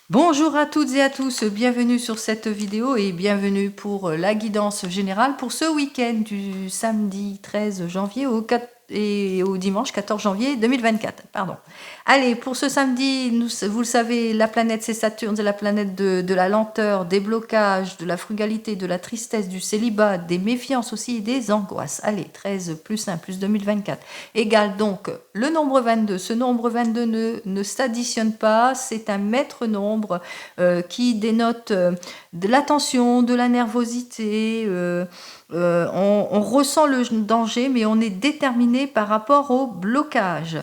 Bonjour à toutes et à tous, bienvenue sur cette vidéo et bienvenue pour la guidance générale pour ce week-end du samedi 13 janvier au dimanche 14 janvier 2024. Pardon. Allez, pour ce samedi, vous le savez, la planète c'est Saturne, c'est la planète de la lenteur, des blocages, de la frugalité, de la tristesse, du célibat, des méfiances aussi et des angoisses. Allez, 13 plus 1 plus 2024 égale donc le nombre 22. Ce nombre 22 ne s'additionne pas, c'est un maître nombre qui dénote de l'attention, de la nervosité. On ressent le danger, mais on est déterminé par rapport au blocage.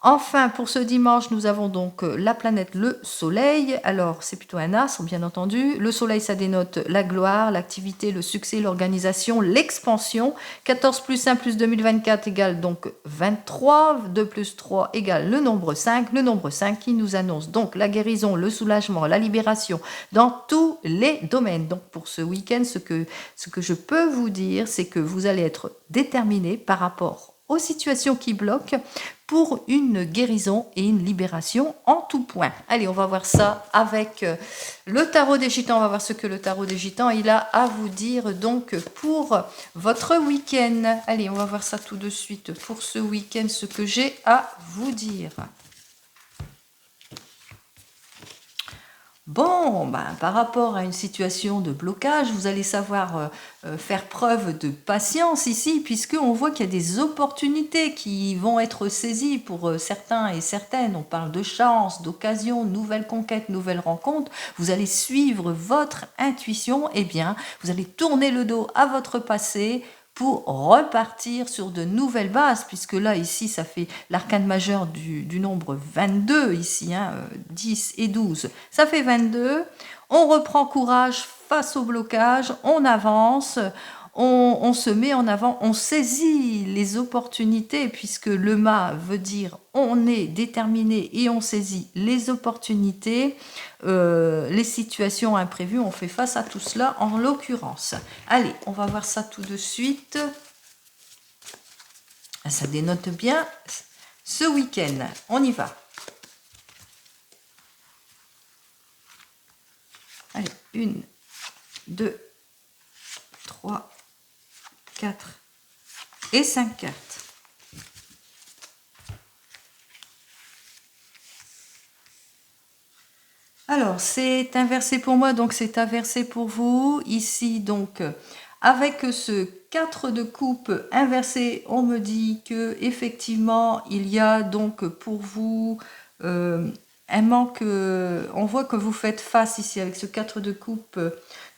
Enfin, pour ce dimanche, nous avons donc la planète le Soleil. Alors, c'est plutôt un astre, bien entendu. Le Soleil, ça dénote la gloire, l'activité, le succès, l'organisation, l'expansion. 14 plus 1 plus 2024 égale donc 23. 2 plus 3 égale le nombre 5. Le nombre 5 qui nous annonce donc la guérison, le soulagement, la libération dans tous les domaines. Donc, pour ce week-end, ce que je peux vous dire, c'est que vous allez être déterminé par rapport aux situations qui bloquent pour une guérison et une libération en tout point. Allez, on va voir ça avec le tarot des gitans. On va voir ce que le tarot des gitans il a à vous dire donc pour votre week-end. Allez, on va voir ça tout de suite pour ce week-end, ce que j'ai à vous dire. Bon, par rapport à une situation de blocage, vous allez savoir faire preuve de patience ici, puisqu'on voit qu'il y a des opportunités qui vont être saisies pour certains et certaines. On parle de chance, d'occasion, nouvelles conquêtes, nouvelles rencontres. Vous allez suivre votre intuition, et bien, vous allez tourner le dos à votre passé, pour repartir sur de nouvelles bases, puisque là, ici, ça fait l'arcane majeur du nombre 22, ici, 10 et 12, ça fait 22. On reprend courage face au blocage, on avance, on se met en avant, on saisit les opportunités, puisque le mât veut dire on est déterminé et on saisit les opportunités, les situations imprévues, on fait face à tout cela en l'occurrence. Allez, on va voir ça tout de suite. Ça dénote bien ce week-end. On y va. Allez, 1, 2, 3, 4 et 5 cartes. Alors, c'est inversé pour moi, donc c'est inversé pour vous. Ici, donc, avec ce 4 de coupe inversé, on me dit que effectivement, il y a donc pour vous un manque. On voit que vous faites face ici avec ce 4 de coupe,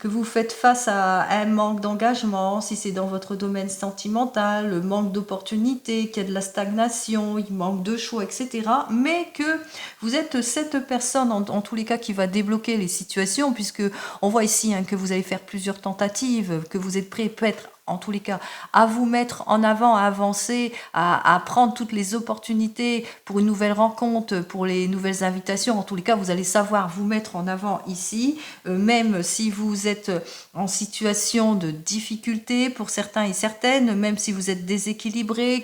que vous faites face à un manque d'engagement, si c'est dans votre domaine sentimental, le manque d'opportunités, qu'il y a de la stagnation, il manque de choix, etc. Mais que vous êtes cette personne, en tous les cas, qui va débloquer les situations, puisque on voit ici que vous allez faire plusieurs tentatives, que vous êtes prêt peut-être en tous les cas, à vous mettre en avant, à avancer, à prendre toutes les opportunités pour une nouvelle rencontre, pour les nouvelles invitations. En tous les cas, vous allez savoir vous mettre en avant ici, même si vous êtes en situation de difficulté pour certains et certaines, même si vous êtes déséquilibré,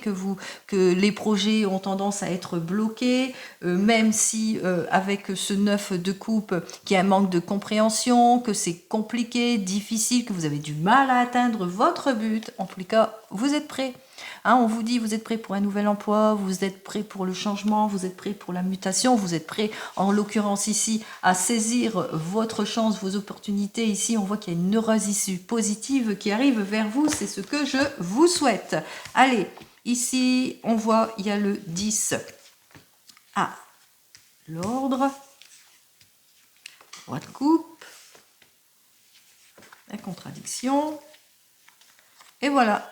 que les projets ont tendance à être bloqués, même si avec ce 9 de coupe, qu'il y a un manque de compréhension, que c'est compliqué, difficile, que vous avez du mal à atteindre votre but, en tous les cas, vous êtes prêts. On vous dit, vous êtes prêt pour un nouvel emploi, vous êtes prêt pour le changement, vous êtes prêt pour la mutation, vous êtes prêt, en l'occurrence ici, à saisir votre chance, vos opportunités. Ici, on voit qu'il y a une heureuse issue positive qui arrive vers vous, c'est ce que je vous souhaite. Allez, ici, on voit, il y a le 10. L'ordre, roi de coupe, la contradiction, et voilà.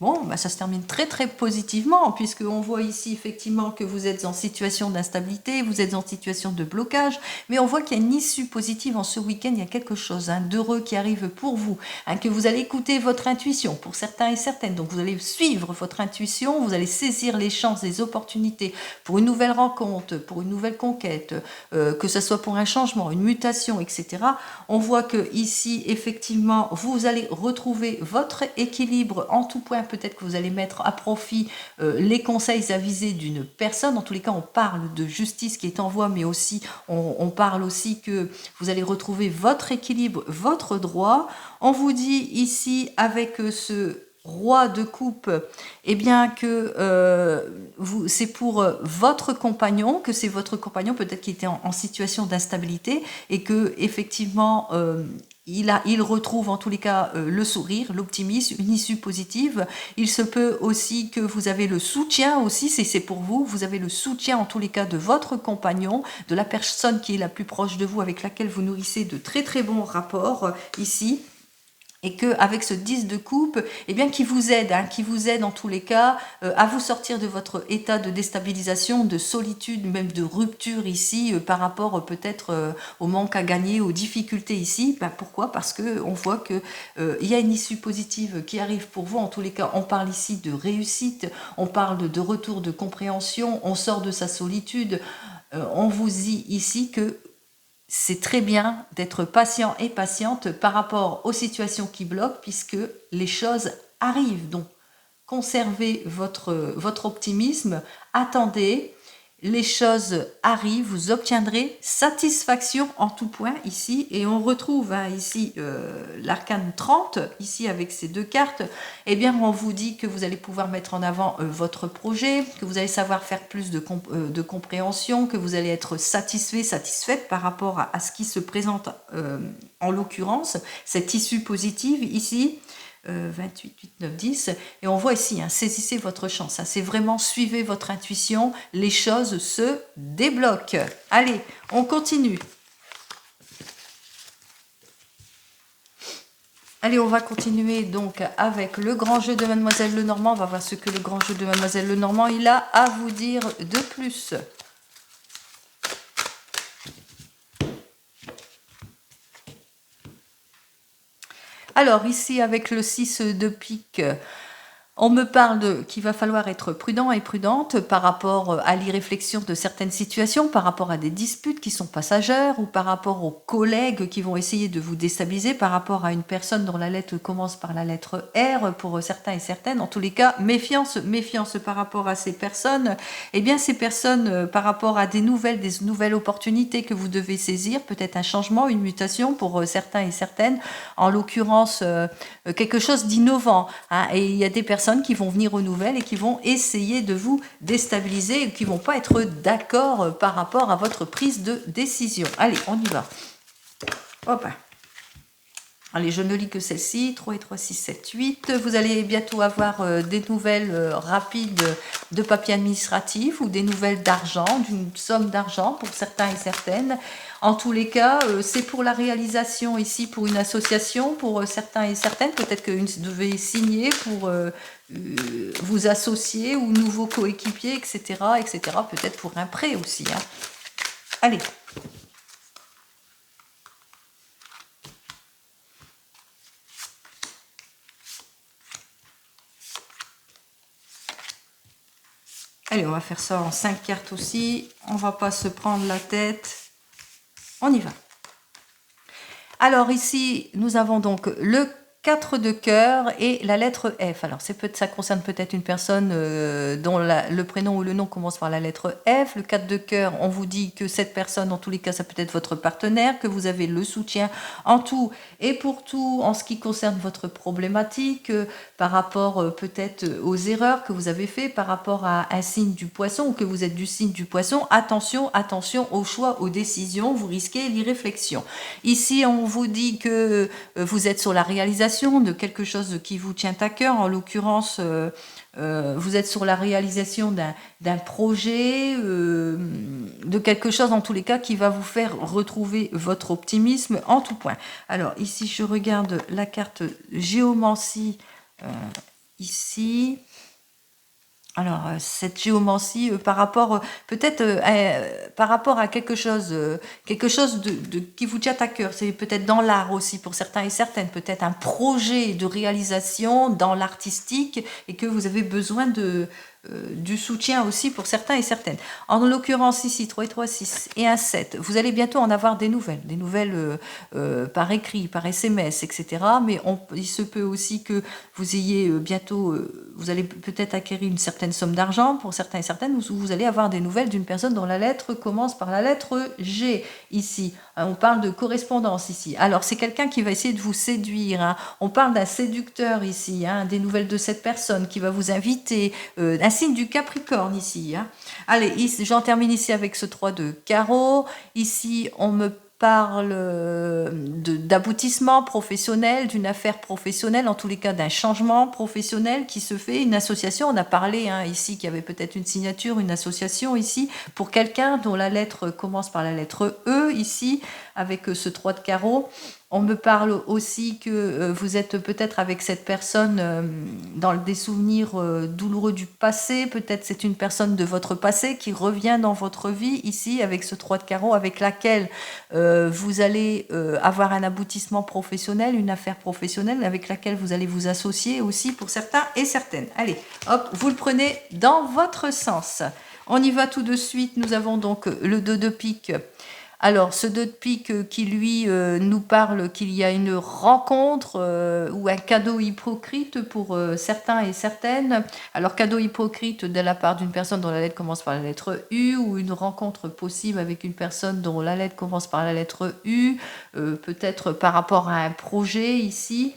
Bon, ça se termine très très positivement, puisqu'on voit ici effectivement que vous êtes en situation d'instabilité, vous êtes en situation de blocage, mais on voit qu'il y a une issue positive en ce week-end, il y a quelque chose d'heureux qui arrive pour vous, que vous allez écouter votre intuition, pour certains et certaines, donc vous allez suivre votre intuition, vous allez saisir les chances, les opportunités pour une nouvelle rencontre, pour une nouvelle conquête, que ce soit pour un changement, une mutation, etc. On voit que ici, effectivement, vous allez retrouver votre équilibre en tout point peut-être que vous allez mettre à profit les conseils avisés d'une personne. En tous les cas, on parle de justice qui est en voie, mais aussi on parle aussi que vous allez retrouver votre équilibre, votre droit. On vous dit ici avec ce roi de coupe, eh bien que c'est pour votre compagnon, que c'est votre compagnon peut-être qui était en situation d'instabilité et que effectivement il retrouve en tous les cas le sourire, l'optimisme, une issue positive. Il se peut aussi que vous avez le soutien aussi, c'est pour vous, vous avez le soutien en tous les cas de votre compagnon, de la personne qui est la plus proche de vous, avec laquelle vous nourrissez de très très bons rapports ici. Et qu'avec ce 10 de coupe, eh bien, qui vous aide en tous les cas à vous sortir de votre état de déstabilisation, de solitude, même de rupture ici, par rapport peut-être au manque à gagner, aux difficultés ici. Ben, pourquoi? Parce que on voit que il y a une issue positive qui arrive pour vous. En tous les cas, on parle ici de réussite, on parle de retour de compréhension, on sort de sa solitude. On vous dit ici que c'est très bien d'être patient et patiente par rapport aux situations qui bloquent, puisque les choses arrivent. Donc, conservez votre optimisme, attendez, les choses arrivent, vous obtiendrez satisfaction en tout point ici, et on retrouve ici l'arcane 30, ici avec ces deux cartes. Eh bien, on vous dit que vous allez pouvoir mettre en avant votre projet, que vous allez savoir faire plus de compréhension, que vous allez être satisfaite par rapport à ce qui se présente en l'occurrence, cette issue positive ici. 28, 8, 9, 10, et on voit ici, saisissez votre chance, c'est vraiment suivez votre intuition, les choses se débloquent. Allez, on continue. Allez, on va continuer donc avec le grand jeu de Mademoiselle Lenormand. On va voir ce que le grand jeu de Mademoiselle Lenormand il a à vous dire de plus. Alors ici avec le 6 de pique, on me parle qu'il va falloir être prudent et prudente par rapport à l'irréflexion de certaines situations, par rapport à des disputes qui sont passagères ou par rapport aux collègues qui vont essayer de vous déstabiliser, par rapport à une personne dont la lettre commence par la lettre R pour certains et certaines. En tous les cas, méfiance par rapport à ces personnes. Eh bien, ces personnes, par rapport à des nouvelles opportunités que vous devez saisir, peut-être un changement, une mutation pour certains et certaines, en l'occurrence quelque chose d'innovant. Et il y a des personnes qui vont venir aux nouvelles et qui vont essayer de vous déstabiliser et qui vont pas être d'accord par rapport à votre prise de décision. Allez, on y va. Hop. Allez, je ne lis que celle-ci, 3 et 3, 6, 7, 8. Vous allez bientôt avoir des nouvelles rapides de papier administratif ou des nouvelles d'argent, d'une somme d'argent pour certains et certaines. En tous les cas, c'est pour la réalisation ici, pour une association, pour certains et certaines. Peut-être que vous devez signer pour vous associer ou nouveaux coéquipiers, etc. etc. Peut-être pour un prêt aussi. Allez. Allez, on va faire ça en 5 cartes aussi. On va pas se prendre la tête. On y va. Alors ici, nous avons donc le 4 de cœur et la lettre F. Alors ça concerne peut-être une personne dont le prénom ou le nom commence par la lettre F. Le 4 de cœur, on vous dit que cette personne, en tous les cas, ça peut être votre partenaire, que vous avez le soutien en tout et pour tout en ce qui concerne votre problématique, par rapport peut-être aux erreurs que vous avez fait, par rapport à un signe du poisson ou que vous êtes du signe du poisson. Attention aux choix, aux décisions, vous risquez l'irréflexion. Ici, on vous dit que vous êtes sur la réalisation de quelque chose qui vous tient à cœur. En l'occurrence, vous êtes sur la réalisation d'un projet, de quelque chose en tous les cas qui va vous faire retrouver votre optimisme en tout point. Alors ici, je regarde la carte géomancie ici. Alors, cette géomancie, par rapport, peut-être, par rapport à quelque chose qui vous tient à cœur, c'est peut-être dans l'art aussi pour certains et certaines, peut-être un projet de réalisation dans l'artistique et que vous avez besoin du soutien aussi pour certains et certaines. En l'occurrence ici, 3 et 3, 6 et un 7, vous allez bientôt en avoir des nouvelles par écrit, par SMS, etc. Mais il se peut aussi que vous ayez bientôt, vous allez peut-être acquérir une certaine somme d'argent pour certains et certaines, ou vous allez avoir des nouvelles d'une personne dont la lettre commence par la lettre G ici. On parle de correspondance ici. Alors c'est quelqu'un qui va essayer de vous séduire, hein. On parle d'un séducteur ici, hein, des nouvelles de cette personne qui va vous inviter, un signe du Capricorne ici, hein. Allez, j'en termine ici avec ce 3 de carreau. Ici, on me parle d'aboutissement professionnel, d'une affaire professionnelle, en tous les cas d'un changement professionnel qui se fait, une association. On a parlé hein, ici qu'il y avait peut-être une signature, une association ici, pour quelqu'un dont la lettre commence par la lettre E ici, avec ce 3 de carreau. On me parle aussi que vous êtes peut-être avec cette personne dans des souvenirs douloureux du passé. Peut-être c'est une personne de votre passé qui revient dans votre vie ici avec ce 3 de carreau avec laquelle vous allez avoir un aboutissement professionnel, une affaire professionnelle avec laquelle vous allez vous associer aussi pour certains et certaines. Allez, hop, vous le prenez dans votre sens. On y va tout de suite. Nous avons donc le 2 de pique. Alors, ce 2 de pique qui, lui, nous parle qu'il y a une rencontre ou un cadeau hypocrite pour certains et certaines. Alors, cadeau hypocrite de la part d'une personne dont la lettre commence par la lettre U, ou une rencontre possible avec une personne dont la lettre commence par la lettre U, peut-être par rapport à un projet ici.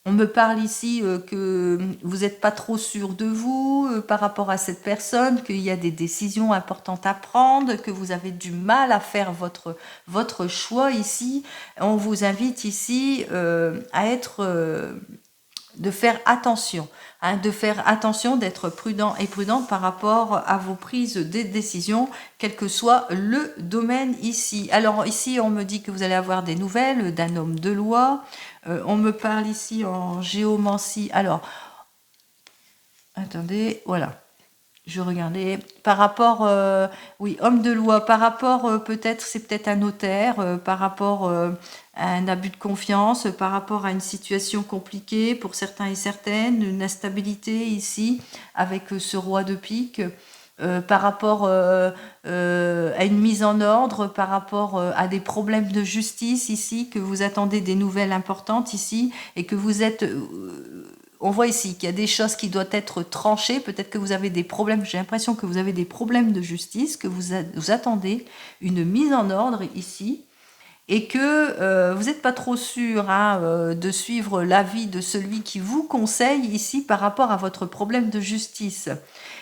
On me parle ici que vous n'êtes pas trop sûr de vous par rapport à cette personne, qu'il y a des décisions importantes à prendre, que vous avez du mal à faire votre choix ici. On vous invite ici à être... de faire attention, hein, d'être prudent et prudente par rapport à vos prises de décisions, quel que soit le domaine ici. Alors ici, on me dit que vous allez avoir des nouvelles d'un homme de loi. On me parle ici en géomancie. Alors, attendez, voilà. Je regardais par rapport, oui, homme de loi, par rapport peut-être, c'est peut-être un notaire, par rapport à un abus de confiance, par rapport à une situation compliquée pour certains et certaines, une instabilité ici avec ce roi de pique. Par rapport à une mise en ordre, par rapport à des problèmes de justice ici, que vous attendez des nouvelles importantes ici, et que vous êtes... on voit ici qu'il y a des choses qui doivent être tranchées, peut-être que vous avez des problèmes, j'ai l'impression que vous avez des problèmes de justice, que vous attendez une mise en ordre ici, et que vous n'êtes pas trop sûr hein, de suivre l'avis de celui qui vous conseille ici par rapport à votre problème de justice.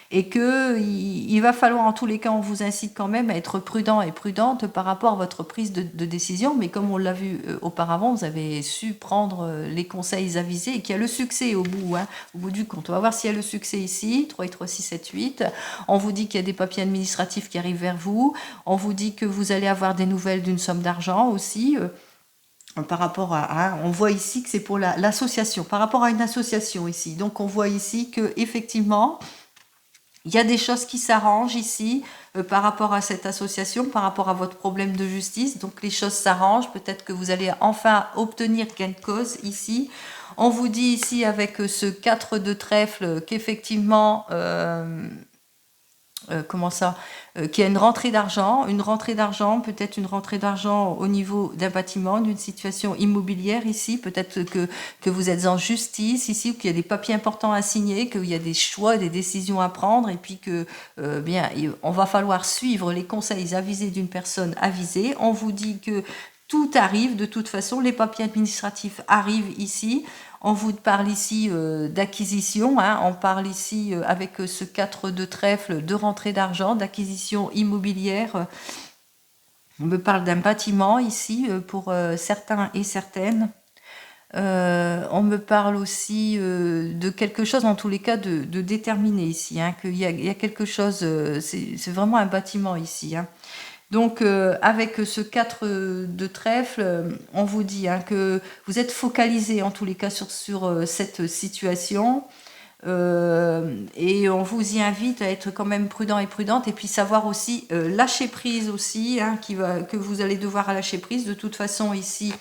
Et qu'il va falloir, en tous les cas, on vous incite quand même à être prudent et prudente par rapport à votre prise de décision. Mais comme on l'a vu auparavant, vous avez su prendre les conseils avisés et qu'il y a le succès au bout du compte. On va voir s'il y a le succès ici, 3 et 3, 6, 7, 8. On vous dit qu'il y a des papiers administratifs qui arrivent vers vous. On vous dit que vous allez avoir des nouvelles d'une somme d'argent aussi. Par rapport à, on voit ici que c'est pour l'association, par rapport à une association ici. Donc on voit ici que effectivement, il y a des choses qui s'arrangent ici par rapport à cette association, par rapport à votre problème de justice. Donc les choses s'arrangent. Peut-être que vous allez enfin obtenir gain de cause ici. On vous dit ici avec ce 4 de trèfle qu'effectivement... comment ça, qu'il y a une rentrée d'argent, peut-être une rentrée d'argent au niveau d'un bâtiment, d'une situation immobilière ici, peut-être que vous êtes en justice ici, ou qu'il y a des papiers importants à signer, qu'il y a des choix, des décisions à prendre, et puis que bien, on va falloir suivre les conseils avisés d'une personne avisée. On vous dit que tout arrive, de toute façon, les papiers administratifs arrivent ici. On vous parle ici d'acquisition, hein, on parle ici avec ce 4 de trèfle de rentrée d'argent, d'acquisition immobilière. On me parle d'un bâtiment ici pour certains et certaines. On me parle aussi de quelque chose, en tous les cas, de déterminé ici, hein, qu'il y a quelque chose, c'est vraiment un bâtiment ici, hein. Donc, avec ce 4 de trèfle, on vous dit hein, que vous êtes focalisé en tous les cas sur cette situation. Et on vous y invite à être quand même prudent et prudente et puis savoir aussi lâcher prise aussi, hein, que vous allez devoir lâcher prise. De toute façon, ici,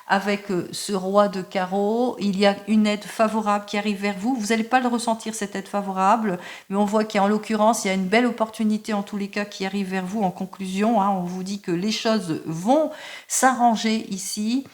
avec ce roi de carreau. Il y a une aide favorable qui arrive vers vous. Vous n'allez pas le ressentir, cette aide favorable, mais on voit qu'en l'occurrence, il y a une belle opportunité en tous les cas qui arrive vers vous en conclusion. Hein. On vous dit que les choses vont s'arranger ici.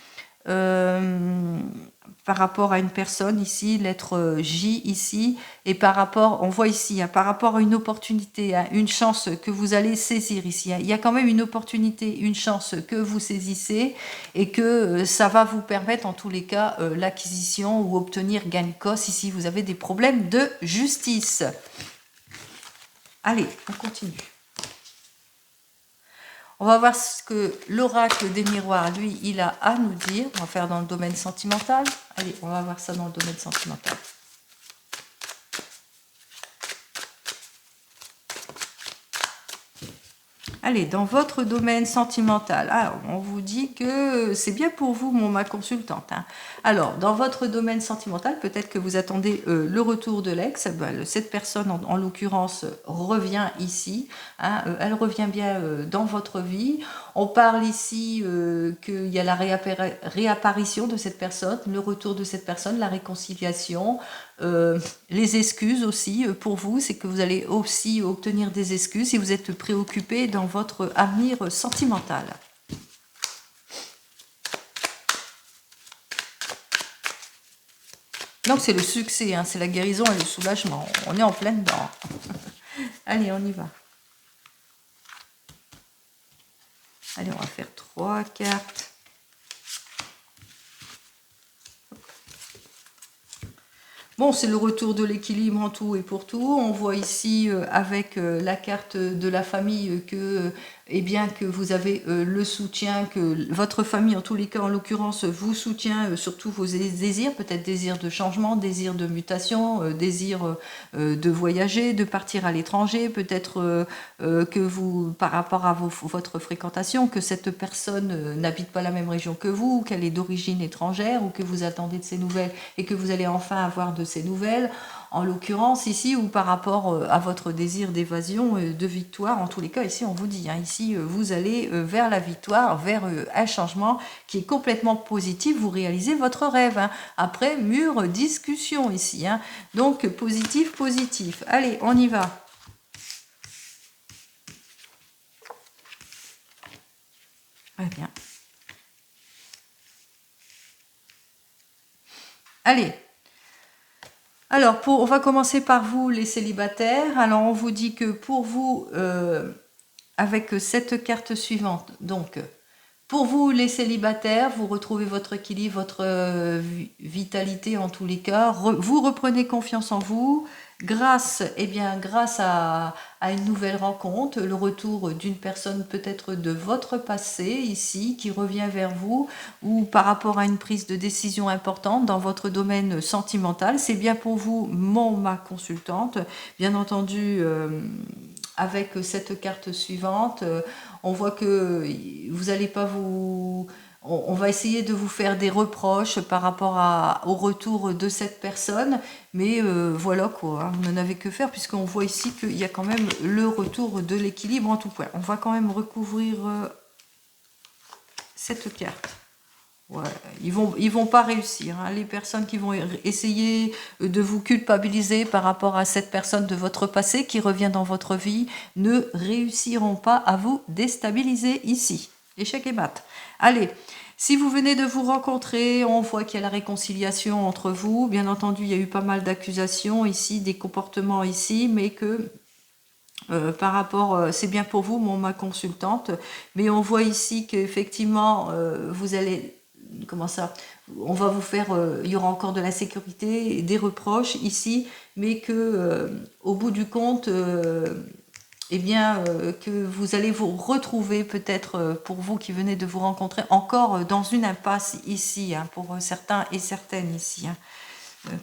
Par rapport à une personne ici, lettre J ici, et par rapport, on voit ici, hein, par rapport à une opportunité, hein, une chance que vous allez saisir ici. Hein. Il y a quand même une opportunité, une chance que vous saisissez et que ça va vous permettre en tous les cas l'acquisition ou obtenir gain de cause. Ici, vous avez des problèmes de justice. Allez, on continue. On va voir ce que l'oracle des miroirs, lui, il a à nous dire. On va faire dans le domaine sentimental. Allez, on va voir ça dans le domaine sentimental. Allez, dans votre domaine sentimental, alors, on vous dit que c'est bien pour vous, ma consultante. Hein. Alors, dans votre domaine sentimental, peut-être que vous attendez le retour de l'ex. Ben, cette personne, en l'occurrence, revient ici. Hein, elle revient bien dans votre vie. On parle ici qu'il y a la réapparition de cette personne, le retour de cette personne, la réconciliation. Les excuses aussi pour vous, c'est que vous allez aussi obtenir des excuses si vous êtes préoccupé dans votre avenir sentimental. Donc c'est le succès, hein, c'est la guérison et le soulagement. On est en plein dedans. Allez, on y va. Allez, on va faire 3 cartes. Bon, c'est le retour de l'équilibre en tout et pour tout. On voit ici avec la carte de la famille que, eh bien, que vous avez le soutien, que votre famille, en tous les cas, en l'occurrence, vous soutient sur tous vos désirs, peut-être désir de changement, désir de mutation, désir de voyager, de partir à l'étranger, peut-être que vous, par rapport à votre fréquentation, que cette personne n'habite pas la même région que vous, qu'elle est d'origine étrangère, ou que vous attendez de ses nouvelles et que vous allez enfin avoir de ces nouvelles, en l'occurrence ici, ou par rapport à votre désir d'évasion, de victoire, en tous les cas ici on vous dit, hein, ici vous allez vers la victoire, vers un changement qui est complètement positif, vous réalisez votre rêve, hein, après mûre discussion ici, hein, donc positif, positif, allez on y va. Très bien. Allez. Alors, on va commencer par vous, les célibataires. Alors, on vous dit que pour vous, avec cette carte suivante, donc, pour vous, les célibataires, vous retrouvez votre équilibre, votre vitalité en tous les cas. Vous reprenez confiance en vous grâce, grâce à une nouvelle rencontre, le retour d'une personne peut-être de votre passé ici qui revient vers vous ou par rapport à une prise de décision importante dans votre domaine sentimental. C'est bien pour vous, ma consultante. Bien entendu, avec cette carte suivante, on voit que vous n'allez pas vous... On va essayer de vous faire des reproches par rapport au retour de cette personne, mais voilà quoi, hein, vous n'en avez que faire puisqu'on voit ici qu'il y a quand même le retour de l'équilibre en tout point. On va quand même recouvrir cette carte. Ouais, ils vont pas réussir. Hein. Les personnes qui vont essayer de vous culpabiliser par rapport à cette personne de votre passé qui revient dans votre vie ne réussiront pas à vous déstabiliser ici. Échec et mat. Allez, si vous venez de vous rencontrer, on voit qu'il y a la réconciliation entre vous. Bien entendu, il y a eu pas mal d'accusations ici, des comportements ici, mais que... par rapport, c'est bien pour vous, ma consultante, mais on voit ici qu'effectivement, vous allez... Comment ça? On va vous faire, il y aura encore de la sécurité, des reproches ici, mais que au bout du compte, que vous allez vous retrouver peut-être pour vous qui venez de vous rencontrer encore dans une impasse ici, hein, pour certains et certaines ici. Hein.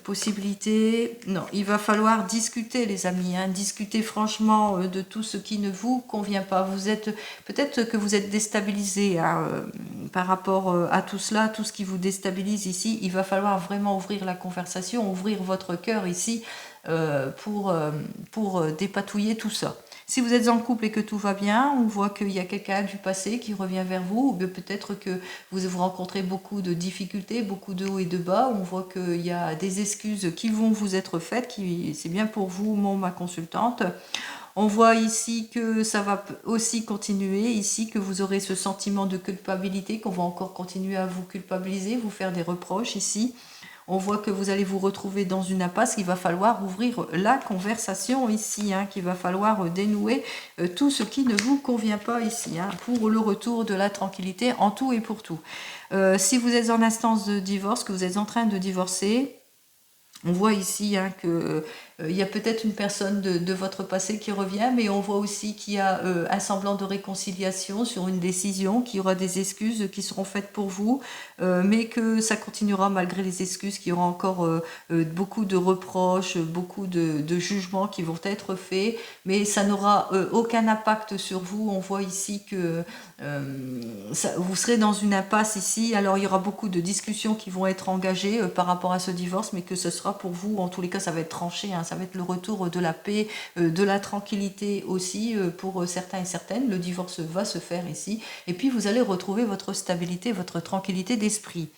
Possibilité, non, il va falloir discuter les amis, hein, discuter franchement de tout ce qui ne vous convient pas. Vous êtes, peut-être que vous êtes déstabilisé, hein, par rapport à tout cela, tout ce qui vous déstabilise ici, il va falloir vraiment ouvrir la conversation, ouvrir votre cœur ici pour dépatouiller tout ça. Si vous êtes en couple et que tout va bien, on voit qu'il y a quelqu'un du passé qui revient vers vous, ou peut-être que vous rencontrez beaucoup de difficultés, beaucoup de hauts et de bas. On voit qu'il y a des excuses qui vont vous être faites, c'est bien pour vous, ma consultante. On voit ici que ça va aussi continuer, ici que vous aurez ce sentiment de culpabilité, qu'on va encore continuer à vous culpabiliser, vous faire des reproches ici. On voit que vous allez vous retrouver dans une impasse, qu'il va falloir ouvrir la conversation ici, qu'il va falloir dénouer tout ce qui ne vous convient pas ici, pour le retour de la tranquillité en tout et pour tout. Si vous êtes en instance de divorce, que vous êtes en train de divorcer, on voit ici que il y a peut-être une personne de votre passé qui revient, mais on voit aussi qu'il y a un semblant de réconciliation sur une décision, qu'il y aura des excuses qui seront faites pour vous, mais que ça continuera malgré les excuses, qu'il y aura encore beaucoup de reproches, beaucoup de jugements qui vont être faits, mais ça n'aura aucun impact sur vous. On voit ici que vous serez dans une impasse ici, alors il y aura beaucoup de discussions qui vont être engagées par rapport à ce divorce, mais que ce sera pour vous, en tous les cas ça va être tranché, ça va être le retour de la paix, de la tranquillité aussi pour certains et certaines. Le divorce va se faire ici, et puis vous allez retrouver votre stabilité, votre tranquillité d'esprit.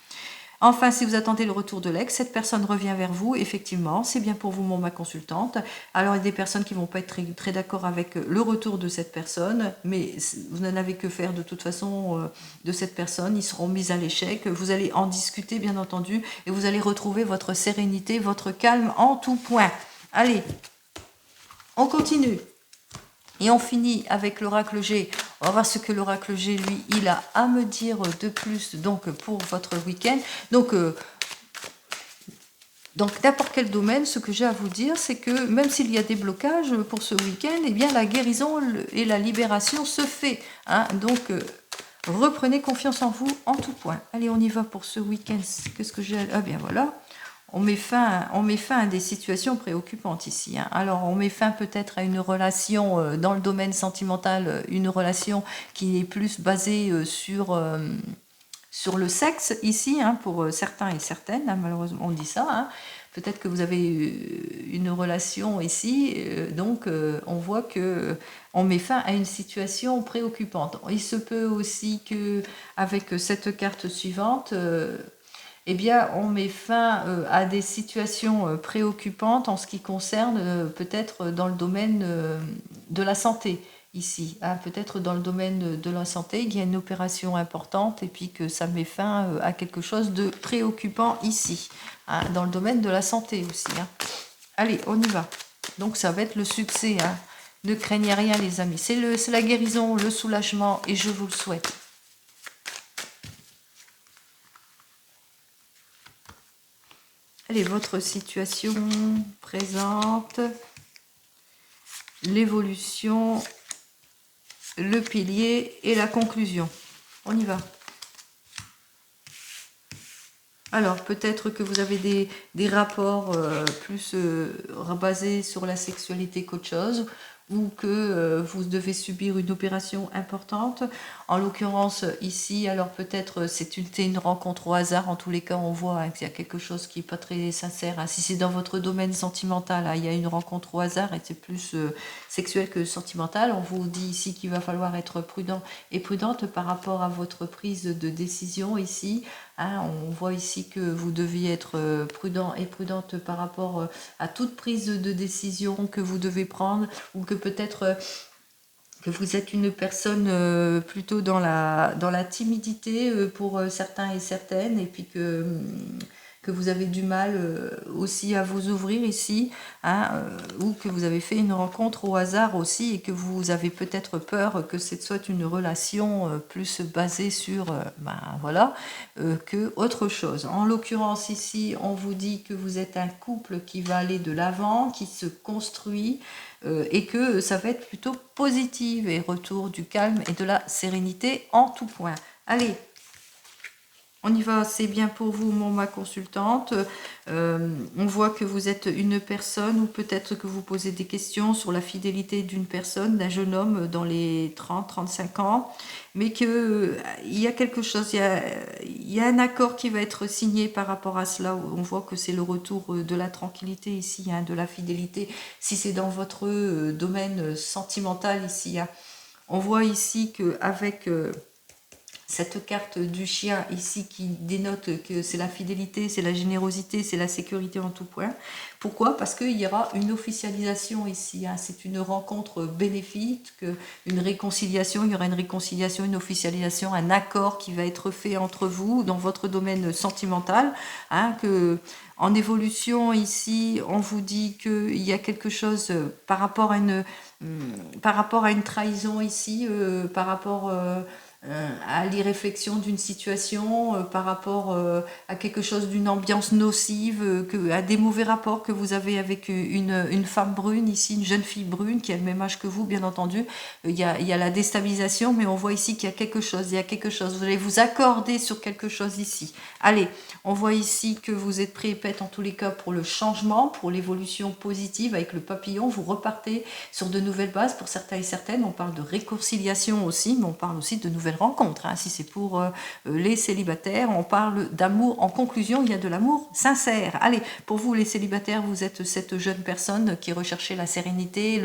Enfin, si vous attendez le retour de l'ex, cette personne revient vers vous, effectivement, c'est bien pour vous, ma consultante. Alors, il y a des personnes qui ne vont pas être très, très d'accord avec le retour de cette personne, mais vous n'en avez que faire de toute façon de cette personne, ils seront mis à l'échec, vous allez en discuter, bien entendu, et vous allez retrouver votre sérénité, votre calme en tout point. Allez, on continue. Et on finit avec l'oracle G. On va voir ce que l'oracle G, lui, il a à me dire de plus donc pour votre week-end. Donc n'importe quel domaine, ce que j'ai à vous dire, c'est que même s'il y a des blocages pour ce week-end, eh bien la guérison et la libération se fait. Donc reprenez confiance en vous en tout point. Allez, on y va pour ce week-end. Qu'est-ce que j'ai? Ah bien voilà. On met fin à des situations préoccupantes ici. Alors, on met fin peut-être à une relation dans le domaine sentimental, une relation qui est plus basée sur le sexe ici, pour certains et certaines, malheureusement on dit ça. Peut-être que vous avez une relation ici, donc on voit que on met fin à une situation préoccupante. Il se peut aussi que avec cette carte suivante, eh bien, on met fin à des situations préoccupantes en ce qui concerne peut-être dans le domaine de la santé ici. Peut-être dans le domaine de la santé, il y a une opération importante et puis que ça met fin à quelque chose de préoccupant ici, dans le domaine de la santé aussi. Allez, on y va. Donc, ça va être le succès. Ne craignez rien, les amis. C'est la guérison, le soulagement et je vous le souhaite. Allez, votre situation présente, l'évolution, le pilier et la conclusion. On y va. Alors, peut-être que vous avez des rapports plus basés sur la sexualité qu'autre chose, ou que vous devez subir une opération importante. En l'occurrence, ici, alors peut-être c'est une rencontre au hasard. En tous les cas, on voit qu'il y a quelque chose qui n'est pas très sincère. Si c'est dans votre domaine sentimental, il y a une rencontre au hasard et c'est plus sexuel que sentimental. On vous dit ici qu'il va falloir être prudent et prudente par rapport à votre prise de décision ici. On voit ici que vous deviez être prudent et prudente par rapport à toute prise de décision que vous devez prendre, ou que peut-être que vous êtes une personne plutôt dans la timidité pour certains et certaines, et puis que vous avez du mal aussi à vous ouvrir ici, ou que vous avez fait une rencontre au hasard aussi et que vous avez peut-être peur que ce soit une relation plus basée sur que autre chose. En l'occurrence ici, on vous dit que vous êtes un couple qui va aller de l'avant, qui se construit, et que ça va être plutôt positif et retour du calme et de la sérénité en tout point. Allez, On y va, c'est bien pour vous, ma consultante. On voit que vous êtes une personne ou peut-être que vous posez des questions sur la fidélité d'une personne, d'un jeune homme dans les 30-35 ans, mais qu'il il y a quelque chose, il y a un accord qui va être signé par rapport à cela. On voit que c'est le retour de la tranquillité ici, hein, de la fidélité. Si c'est dans votre domaine sentimental ici, hein, on voit ici qu'avec cette carte du chien ici qui dénote que c'est la fidélité, c'est la générosité, c'est la sécurité en tout point. Pourquoi? Parce qu'il y aura une officialisation ici, hein. C'est une rencontre bénéfique, une réconciliation, il y aura une réconciliation, une officialisation, un accord qui va être fait entre vous dans votre domaine sentimental, hein, que en évolution ici, on vous dit qu'il y a quelque chose par rapport à une trahison ici, par rapport à l'irréflexion d'une situation, par rapport à quelque chose d'une ambiance nocive, à des mauvais rapports que vous avez avec une femme brune ici, une jeune fille brune qui a le même âge que vous, bien entendu. Il y a la déstabilisation, mais on voit ici qu'il y a quelque chose, il y a quelque chose. Vous allez vous accorder sur quelque chose ici. Allez, on voit ici que vous êtes prêt et prête en tous les cas pour le changement, pour l'évolution positive avec le papillon. Vous repartez sur de nouvelles bases pour certains et certaines. On parle de réconciliation aussi, mais on parle aussi de nouvelles rencontres. Hein. Si c'est pour les célibataires, on parle d'amour. En conclusion, il y a de l'amour sincère. Allez, pour vous les célibataires, vous êtes cette jeune personne qui recherchait la sérénité,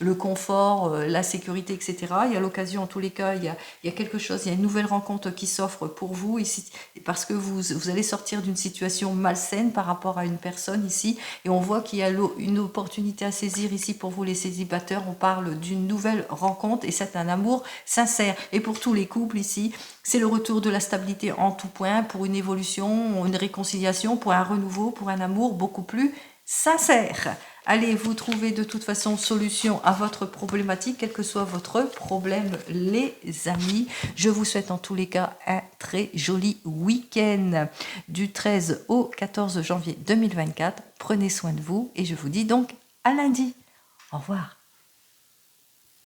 le confort, la sécurité, etc. Il y a l'occasion, en tous les cas, il y a quelque chose, il y a une nouvelle rencontre qui s'offre pour vous ici, parce que vous allez sortir d'une situation malsaine par rapport à une personne ici, et on voit qu'il y a une opportunité à saisir ici pour vous les célibataires. On parle d'une nouvelle rencontre et c'est un amour sincère. Et pour tous les couples ici, c'est le retour de la stabilité en tout point, pour une évolution, une réconciliation, pour un renouveau, pour un amour beaucoup plus sincère. Allez, vous trouvez de toute façon solution à votre problématique, quel que soit votre problème, les amis. Je vous souhaite en tous les cas un très joli week-end du 13 au 14 janvier 2024. Prenez soin de vous et je vous dis donc à lundi. Au revoir.